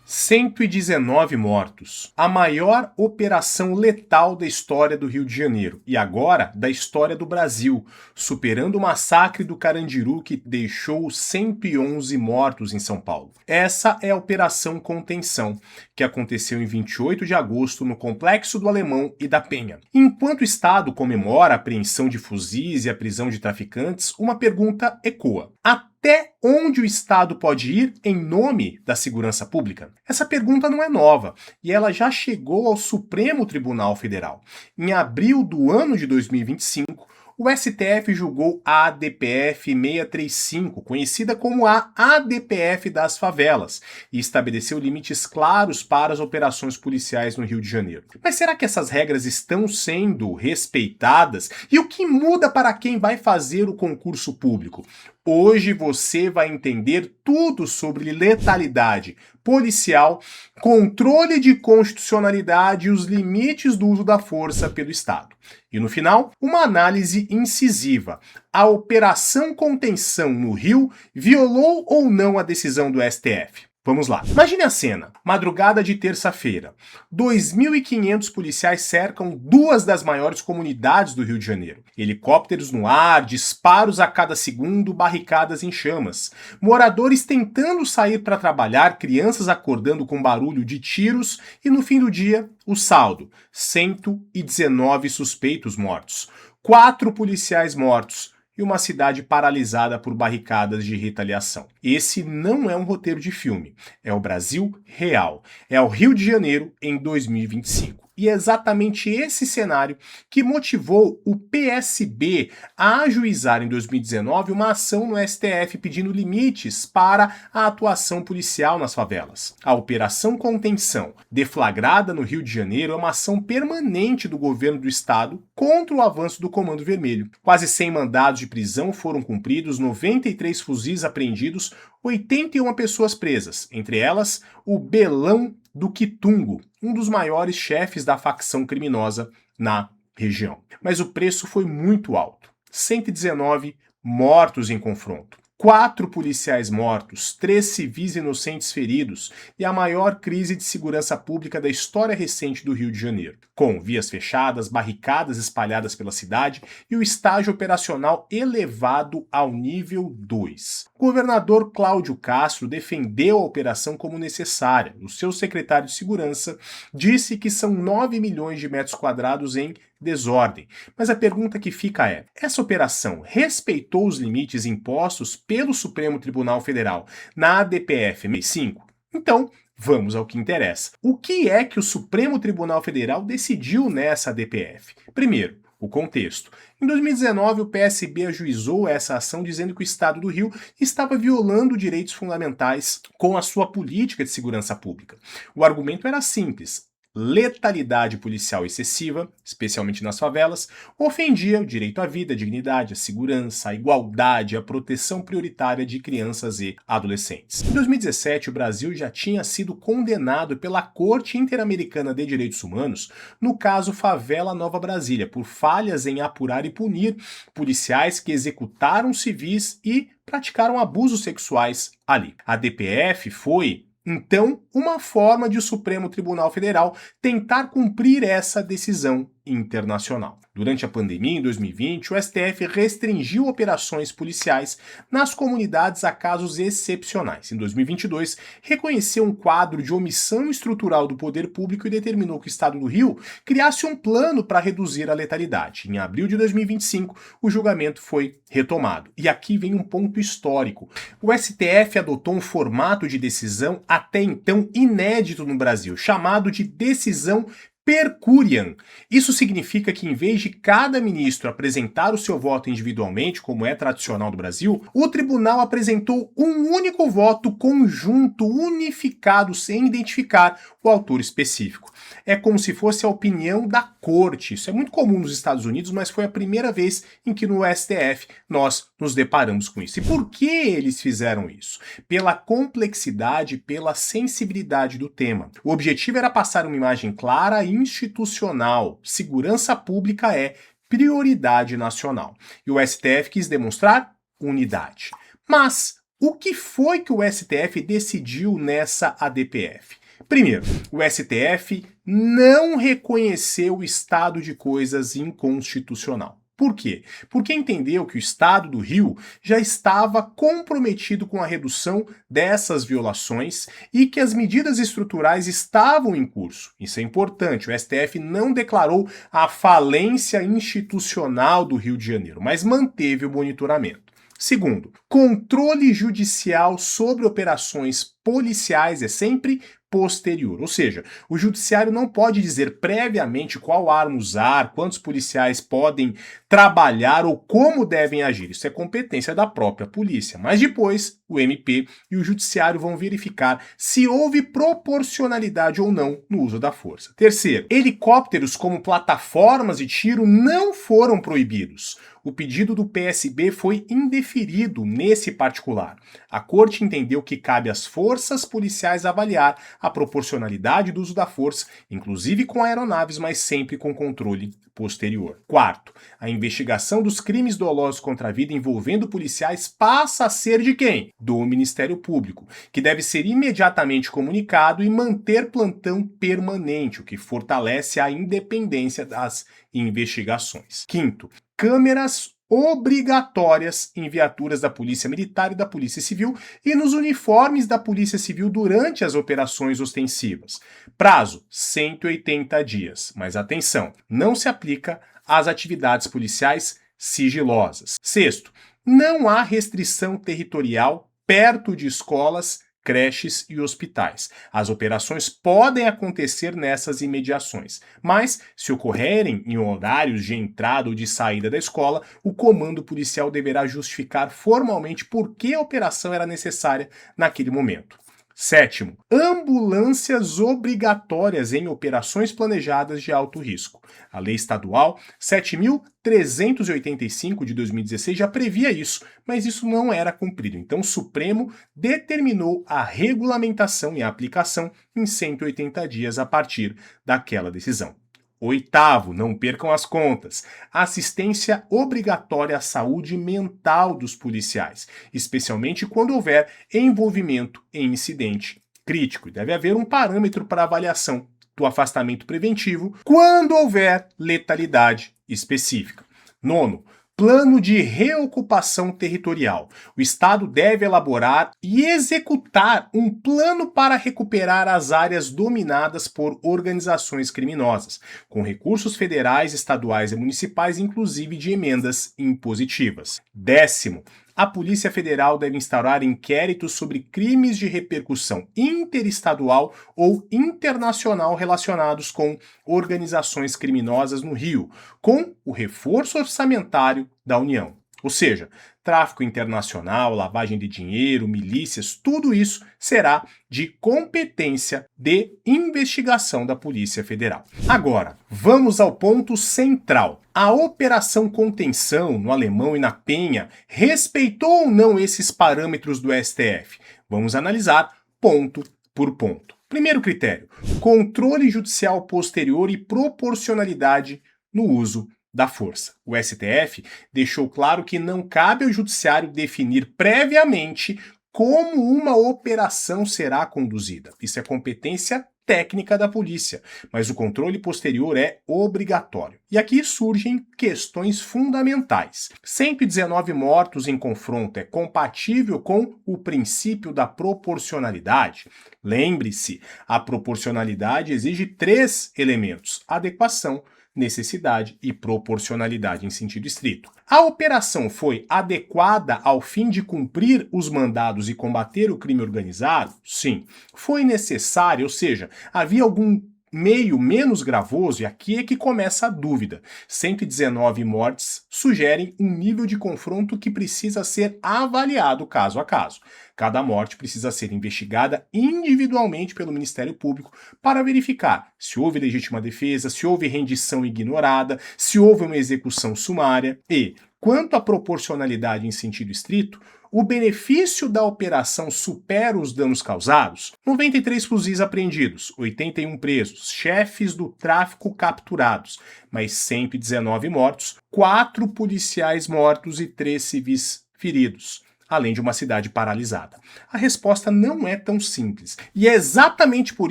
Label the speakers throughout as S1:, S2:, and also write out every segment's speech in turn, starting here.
S1: 119 mortos. A maior operação letal da história do Rio de Janeiro e agora da história do Brasil, superando o massacre do Carandiru que deixou 111 mortos em São Paulo. Essa é a Operação Contenção, que aconteceu em 28 de agosto no Complexo do Alemão e da Penha. Enquanto o Estado comemora a apreensão de fuzis e a prisão de traficantes, uma pergunta ecoa. Até onde o Estado pode ir em nome da segurança pública? Essa pergunta não é nova e ela já chegou ao Supremo Tribunal Federal. Em abril do ano de 2025, o STF julgou a ADPF 635, conhecida como a ADPF das favelas, e estabeleceu limites claros para as operações policiais no Rio de Janeiro. Mas será que essas regras estão sendo respeitadas? E o que muda para quem vai fazer o concurso público? Hoje você vai entender tudo sobre letalidade policial, controle de constitucionalidade e os limites do uso da força pelo Estado. E no final, uma análise incisiva. A Operação Contenção no Rio violou ou não a decisão do STF? Vamos lá. Imagine a cena. Madrugada de terça-feira. 2.500 policiais cercam duas das maiores comunidades do Rio de Janeiro. Helicópteros no ar, disparos a cada segundo, barricadas em chamas. Moradores tentando sair para trabalhar, crianças acordando com barulho de tiros e no fim do dia, o saldo. 119 suspeitos mortos. 4 policiais mortos. E uma cidade paralisada por barricadas de retaliação. Esse não é um roteiro de filme, é o Brasil real, é o Rio de Janeiro em 2025. E é exatamente esse cenário que motivou o PSB a ajuizar em 2019 uma ação no STF pedindo limites para a atuação policial nas favelas. A Operação Contenção, deflagrada no Rio de Janeiro, é uma ação permanente do governo do estado contra o avanço do Comando Vermelho. Quase 100 mandados de prisão foram cumpridos, 93 fuzis apreendidos, 81 pessoas presas, entre elas o Belão do Quitungo, um dos maiores chefes da facção criminosa na região. Mas o preço foi muito alto. 119 mortos em confronto. 4 policiais mortos, 3 civis inocentes feridos e a maior crise de segurança pública da história recente do Rio de Janeiro, com vias fechadas, barricadas espalhadas pela cidade e o estágio operacional elevado ao nível 2. O governador Cláudio Castro defendeu a operação como necessária. O seu secretário de Segurança disse que são 9 milhões de metros quadrados em desordem. Mas a pergunta que fica é: essa operação respeitou os limites impostos pelo Supremo Tribunal Federal na ADPF 65? Então, vamos ao que interessa. O que é que o Supremo Tribunal Federal decidiu nessa ADPF? Primeiro, o contexto. Em 2019, o PSB ajuizou essa ação dizendo que o Estado do Rio estava violando direitos fundamentais com a sua política de segurança pública. O argumento era simples: letalidade policial excessiva, especialmente nas favelas, ofendia o direito à vida, à dignidade, à segurança, à igualdade, à proteção prioritária de crianças e adolescentes. Em 2017, o Brasil já tinha sido condenado pela Corte Interamericana de Direitos Humanos no caso Favela Nova Brasília, por falhas em apurar e punir policiais que executaram civis e praticaram abusos sexuais ali. A DPF foi, então, uma forma de o Supremo Tribunal Federal tentar cumprir essa decisão internacional. Durante a pandemia, em 2020, o STF restringiu operações policiais nas comunidades a casos excepcionais. Em 2022, reconheceu um quadro de omissão estrutural do poder público e determinou que o Estado do Rio criasse um plano para reduzir a letalidade. Em abril de 2025, o julgamento foi retomado. E aqui vem um ponto histórico. O STF adotou um formato de decisão até então inédito no Brasil, chamado de decisão per curiam. Isso significa que, em vez de cada ministro apresentar o seu voto individualmente, como é tradicional do Brasil, o tribunal apresentou um único voto conjunto, unificado, sem identificar o autor específico. É como se fosse a opinião da corte. Isso é muito comum nos Estados Unidos, mas foi a primeira vez em que no STF nós nos deparamos com isso. E por que eles fizeram isso? Pela complexidade, pela sensibilidade do tema. O objetivo era passar uma imagem clara e institucional. Segurança pública é prioridade nacional. E o STF quis demonstrar unidade. Mas O que foi que o STF decidiu nessa ADPF? Primeiro, o STF não reconheceu o estado de coisas inconstitucional. Por quê? Porque entendeu que o Estado do Rio já estava comprometido com a redução dessas violações e que as medidas estruturais estavam em curso. Isso é importante. O STF não declarou a falência institucional do Rio de Janeiro, mas manteve o monitoramento. Segundo, controle judicial sobre operações policiais é sempre posterior, ou seja, o judiciário não pode dizer previamente qual arma usar, quantos policiais podem trabalhar ou como devem agir. Isso é competência da própria polícia. Mas depois, o MP e o judiciário vão verificar se houve proporcionalidade ou não no uso da força. Terceiro, helicópteros como plataformas de tiro não foram proibidos. O pedido do PSB foi indeferido nesse particular. A corte entendeu que cabe às forças policiais avaliar a proporcionalidade do uso da força, inclusive com aeronaves, mas sempre com controle posterior. Quarto, a investigação dos crimes dolosos contra a vida envolvendo policiais passa a ser de quem? Do Ministério Público, que deve ser imediatamente comunicado e manter plantão permanente, o que fortalece a independência das investigações. Quinto, câmeras obrigatórias em viaturas da Polícia Militar e da Polícia Civil e nos uniformes da Polícia Civil durante as operações ostensivas. Prazo: 180 dias. Mas atenção, não se aplica às atividades policiais sigilosas. Sexto, não há restrição territorial perto de escolas, creches e hospitais. As operações podem acontecer nessas imediações, mas se ocorrerem em horários de entrada ou de saída da escola, o comando policial deverá justificar formalmente por que a operação era necessária naquele momento. Sétimo, ambulâncias obrigatórias em operações planejadas de alto risco. A Lei Estadual 7.385 de 2016 já previa isso, mas isso não era cumprido. Então o Supremo determinou a regulamentação e a aplicação em 180 dias a partir daquela decisão. Oitavo, não percam as contas, assistência obrigatória à saúde mental dos policiais, especialmente quando houver envolvimento em incidente crítico. E deve haver um parâmetro para avaliação do afastamento preventivo quando houver letalidade específica. Nono, plano de reocupação territorial. O Estado deve elaborar e executar um plano para recuperar as áreas dominadas por organizações criminosas, com recursos federais, estaduais e municipais, inclusive de emendas impositivas. Décimo, a Polícia Federal deve instaurar inquéritos sobre crimes de repercussão interestadual ou internacional relacionados com organizações criminosas no Rio, com o reforço orçamentário da União. Ou seja, tráfico internacional, lavagem de dinheiro, milícias, tudo isso será de competência de investigação da Polícia Federal. Agora, vamos ao ponto central. A Operação Contenção, no Alemão e na Penha, respeitou ou não esses parâmetros do STF? Vamos analisar ponto por ponto. Primeiro critério: controle judicial posterior e proporcionalidade no uso da força. O STF deixou claro que não cabe ao judiciário definir previamente como uma operação será conduzida. Isso é competência técnica da polícia, mas o controle posterior é obrigatório. E aqui surgem questões fundamentais. 119 mortos em confronto é compatível com o princípio da proporcionalidade? Lembre-se, a proporcionalidade exige 3 elementos: adequação, necessidade e proporcionalidade em sentido estrito. A operação foi adequada ao fim de cumprir os mandados e combater o crime organizado? Sim. Foi necessário, ou seja, havia algum meio menos gravoso, e aqui é que começa a dúvida. 119 mortes sugerem um nível de confronto que precisa ser avaliado caso a caso. Cada morte precisa ser investigada individualmente pelo Ministério Público para verificar se houve legítima defesa, se houve rendição ignorada, se houve uma execução sumária e, quanto à proporcionalidade em sentido estrito, o benefício da operação supera os danos causados? 93 fuzis apreendidos, 81 presos, chefes do tráfico capturados, mas 119 mortos, 4 policiais mortos e 3 civis feridos. além de uma cidade paralisada? A resposta não é tão simples. E é exatamente por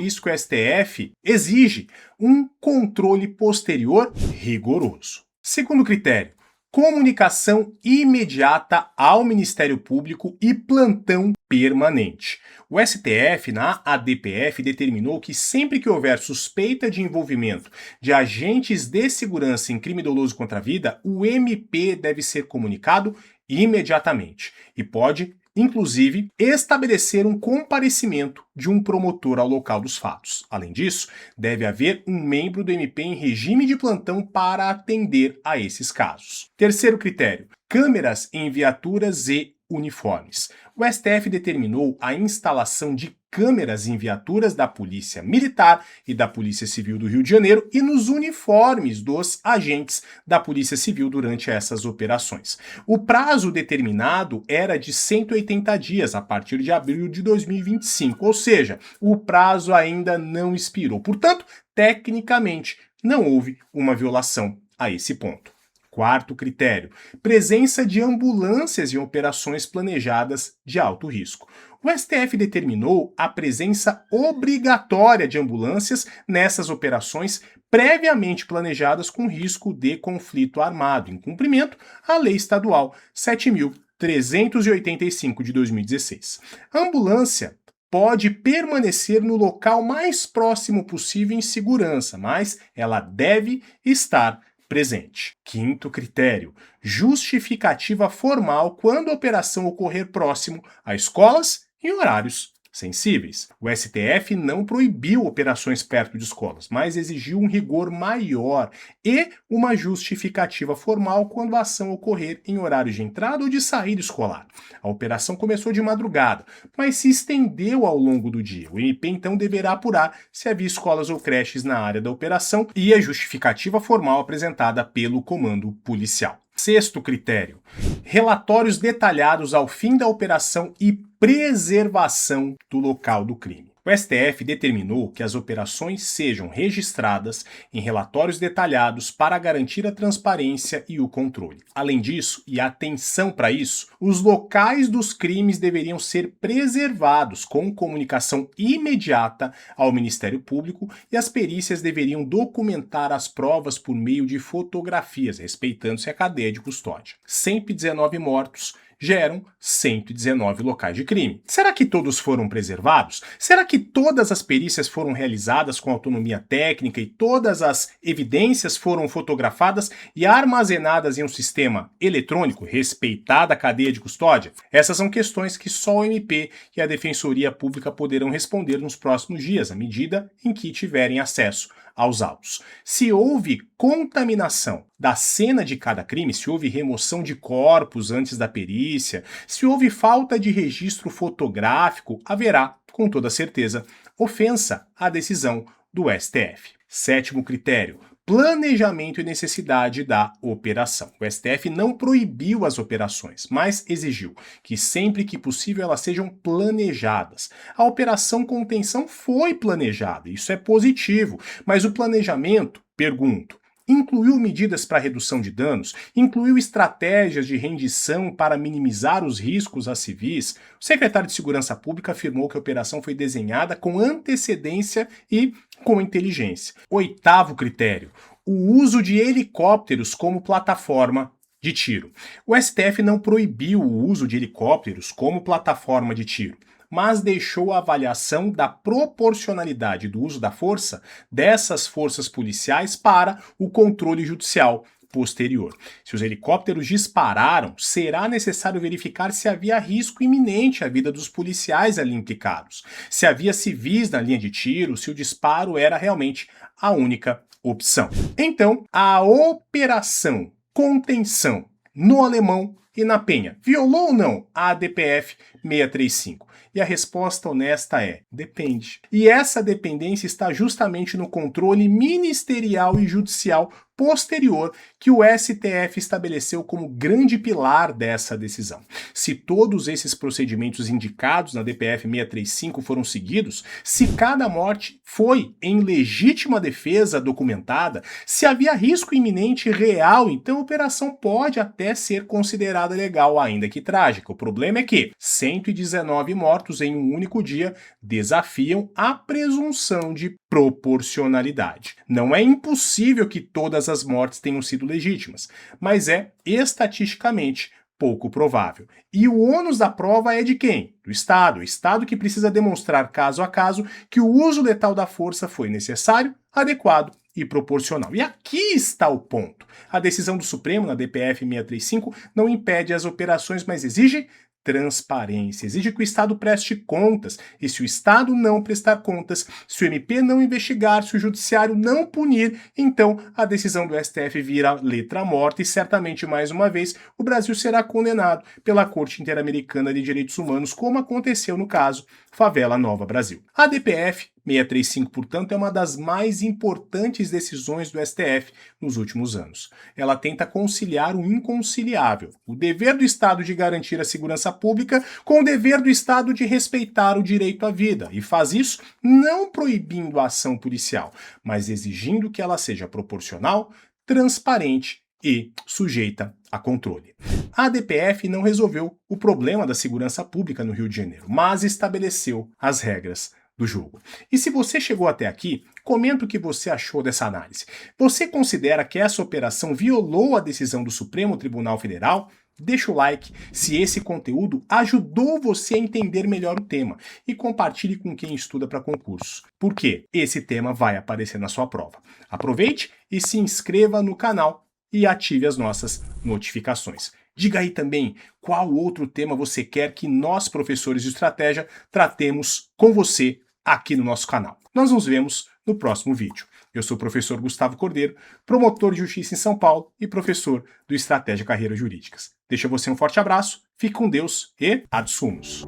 S1: isso que o STF exige um controle posterior rigoroso. Segundo critério, comunicação imediata ao Ministério Público e plantão permanente. O STF, na ADPF, determinou que sempre que houver suspeita de envolvimento de agentes de segurança em crime doloso contra a vida, o MP deve ser comunicado imediatamente e pode, inclusive, estabelecer um comparecimento de um promotor ao local dos fatos. Além disso, deve haver um membro do MP em regime de plantão para atender a esses casos. Terceiro critério, câmeras em viaturas e uniformes. O STF determinou a instalação de câmeras em viaturas da Polícia Militar e da Polícia Civil do Rio de Janeiro e nos uniformes dos agentes da Polícia Civil durante essas operações. O prazo determinado era de 180 dias a partir de abril de 2025, ou seja, o prazo ainda não expirou. Portanto, tecnicamente, não houve uma violação a esse ponto. Quarto critério, presença de ambulâncias em operações planejadas de alto risco. O STF determinou a presença obrigatória de ambulâncias nessas operações previamente planejadas com risco de conflito armado, em cumprimento à Lei Estadual 7.385 de 2016. A ambulância pode permanecer no local mais próximo possível em segurança, mas ela deve estar presente. Quinto critério, justificativa formal quando a operação ocorrer próximo a escolas e horários sensíveis. O STF não proibiu operações perto de escolas, mas exigiu um rigor maior e uma justificativa formal quando a ação ocorrer em horário de entrada ou de saída escolar. A operação começou de madrugada, mas se estendeu ao longo do dia. O MP então deverá apurar se havia escolas ou creches na área da operação e a justificativa formal apresentada pelo comando policial. Sexto critério, relatórios detalhados ao fim da operação e preservação do local do crime. O STF determinou que as operações sejam registradas em relatórios detalhados para garantir a transparência e o controle. Além disso, e atenção para isso, os locais dos crimes deveriam ser preservados com comunicação imediata ao Ministério Público e as perícias deveriam documentar as provas por meio de fotografias, respeitando-se a cadeia de custódia. 119 mortos geram 119 locais de crime. Será que todos foram preservados? Será que todas as perícias foram realizadas com autonomia técnica e todas as evidências foram fotografadas e armazenadas em um sistema eletrônico, respeitada a cadeia de custódia? Essas são questões que só o MP e a Defensoria Pública poderão responder nos próximos dias, à medida em que tiverem acesso aos autos. Se houve contaminação da cena de cada crime, se houve remoção de corpos antes da perícia, se houve falta de registro fotográfico, haverá, com toda certeza, ofensa à decisão do STF. Sétimo critério, planejamento e necessidade da operação. O STF não proibiu as operações, mas exigiu que sempre que possível elas sejam planejadas. A operação contenção foi planejada, isso é positivo, mas o planejamento, pergunto, incluiu medidas para redução de danos? Incluiu estratégias de rendição para minimizar os riscos a civis? O secretário de Segurança Pública afirmou que a operação foi desenhada com antecedência e com inteligência. Oitavo critério, o uso de helicópteros como plataforma de tiro. O STF não proibiu o uso de helicópteros como plataforma de tiro, mas deixou a avaliação da proporcionalidade do uso da força dessas forças policiais para o controle judicial posterior. Se os helicópteros dispararam, será necessário verificar se havia risco iminente à vida dos policiais ali implicados, se havia civis na linha de tiro, se o disparo era realmente a única opção. Então, a operação contenção no Alemão e na Penha violou ou não a ADPF 635? E a resposta honesta é: depende. E essa dependência está justamente no controle ministerial e judicial posterior que o STF estabeleceu como grande pilar dessa decisão. Se todos esses procedimentos indicados na DPF 635 foram seguidos, se cada morte foi em legítima defesa documentada, se havia risco iminente e real, então a operação pode até ser considerada legal, ainda que trágica. O problema é que 119 mortos em um único dia desafiam a presunção de proporcionalidade. Não é impossível que todas as mortes tenham sido legítimas, mas é estatisticamente pouco provável. E o ônus da prova é de quem? Do Estado. O Estado que precisa demonstrar caso a caso que o uso letal da força foi necessário, adequado e proporcional. E aqui está o ponto. A decisão do Supremo na DPF 635 não impede as operações, mas exige transparência, exige que o Estado preste contas, e se o Estado não prestar contas, se o MP não investigar, se o Judiciário não punir, então a decisão do STF vira letra morta e certamente, mais uma vez, o Brasil será condenado pela Corte Interamericana de Direitos Humanos, como aconteceu no caso Favela Nova Brasil. A DPF 635, portanto, é uma das mais importantes decisões do STF nos últimos anos. Ela tenta conciliar o inconciliável, o dever do Estado de garantir a segurança pública com o dever do Estado de respeitar o direito à vida, e faz isso não proibindo a ação policial, mas exigindo que ela seja proporcional, transparente e sujeita a controle. A DPF não resolveu o problema da segurança pública no Rio de Janeiro, mas estabeleceu as regras do jogo. E se você chegou até aqui, comenta o que você achou dessa análise. Você considera que essa operação violou a decisão do Supremo Tribunal Federal? Deixa o like se esse conteúdo ajudou você a entender melhor o tema e compartilhe com quem estuda para concursos, porque esse tema vai aparecer na sua prova. Aproveite e se inscreva no canal e ative as nossas notificações. Diga aí também qual outro tema você quer que nós, professores de estratégia, tratemos com você aqui no nosso canal. Nós nos vemos no próximo vídeo. Eu sou o professor Gustavo Cordeiro, promotor de justiça em São Paulo e professor do Estratégia Carreiras Jurídicas. Deixo a você um forte abraço, fique com Deus e ad sumos.